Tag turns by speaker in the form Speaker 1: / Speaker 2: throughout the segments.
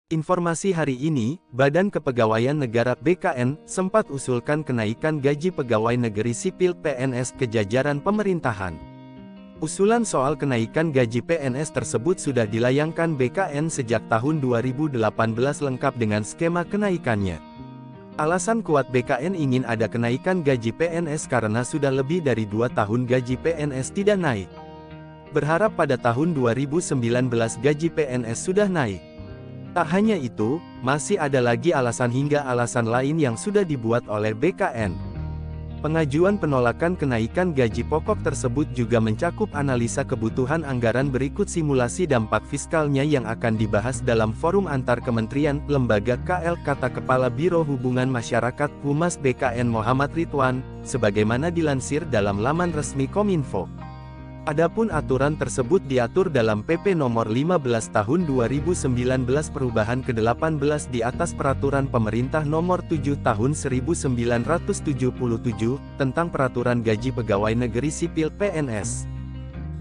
Speaker 1: Informasi hari ini, Badan Kepegawaian Negara (BKN) sempat usulkan kenaikan gaji pegawai negeri sipil (PNS) ke jajaran pemerintahan. Usulan soal kenaikan gaji PNS tersebut sudah dilayangkan BKN sejak tahun 2018 lengkap dengan skema kenaikannya. Alasan kuat BKN ingin ada kenaikan gaji PNS karena sudah lebih dari 2 tahun gaji PNS tidak naik. Berharap pada tahun 2019 gaji PNS sudah naik. Tak hanya itu, masih ada lagi alasan hingga alasan lain yang sudah dibuat oleh BKN. Pengajuan penolakan kenaikan gaji pokok tersebut juga mencakup analisa kebutuhan anggaran berikut simulasi dampak fiskalnya yang akan dibahas dalam forum antar kementerian, lembaga KL, kata Kepala Biro Hubungan Masyarakat Humas BKN Muhammad Ridwan, sebagaimana dilansir dalam laman resmi Kominfo. Adapun aturan tersebut diatur dalam PP Nomor 15 Tahun 2019 Perubahan ke-18 di atas Peraturan Pemerintah Nomor 7 Tahun 1977 tentang Peraturan Gaji Pegawai Negeri Sipil (PNS).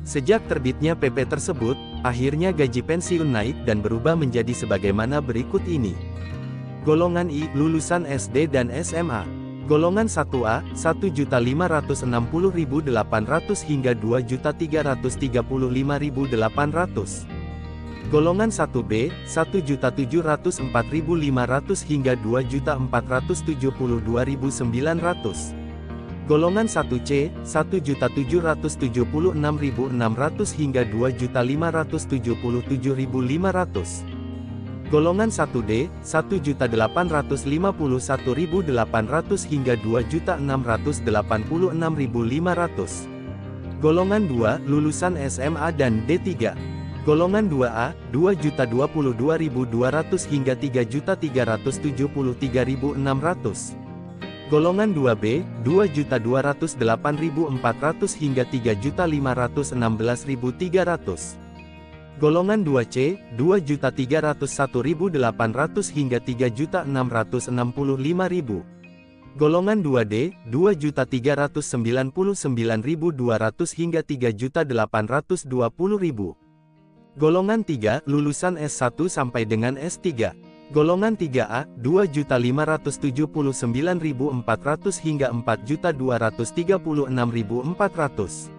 Speaker 1: Sejak terbitnya PP tersebut, akhirnya gaji pensiun naik dan berubah menjadi sebagaimana berikut ini. Golongan I, lulusan SD dan SMA. Golongan 1A, 1.560.800 hingga 2.335.800. Golongan 1B, 1.704.500 hingga 2.472.900. Golongan 1C, 1.776.600 hingga 2.577.500. Golongan 1D, 1.851.800 hingga 2.686.500. Golongan 2, lulusan SMA dan D3. Golongan 2A, 2.022.200 hingga 3.373.600. Golongan 2B, 2.208.400 hingga 3.516.300. Golongan 2C, 2.301.800 hingga 3.665.000. Golongan 2D, 2.399.200 hingga 3.820.000. Golongan 3, lulusan S1 sampai dengan S3. Golongan 3A, 2.579.400 hingga 4.236.400.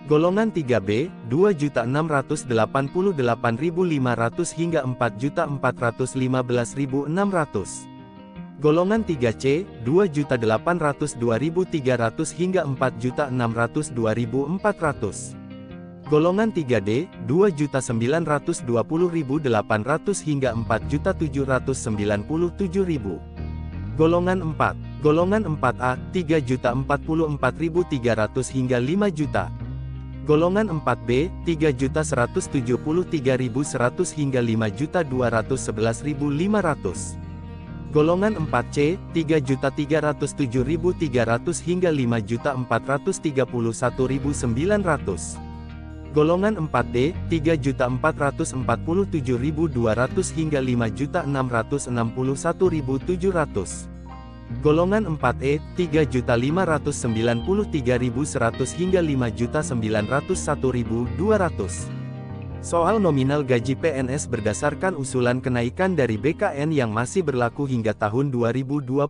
Speaker 1: Golongan 3B, 2.688.500 hingga 4.415.600. Golongan 3C, 2.802.300 hingga 4.602.400. Golongan 3D, 2.920.800 hingga 4.797.000. Golongan 4. Golongan 4A, 3.044.300 hingga 5 juta. Golongan 4B, 3.173.100 hingga 5.211.500. Golongan 4C, 3.307.300 hingga 5.431.900. Golongan 4D, 3.447.200 hingga 5.661.700. Golongan 4E, 3.593.100 hingga 5.901.200. Soal nominal gaji PNS berdasarkan usulan kenaikan dari BKN yang masih berlaku hingga tahun 2023.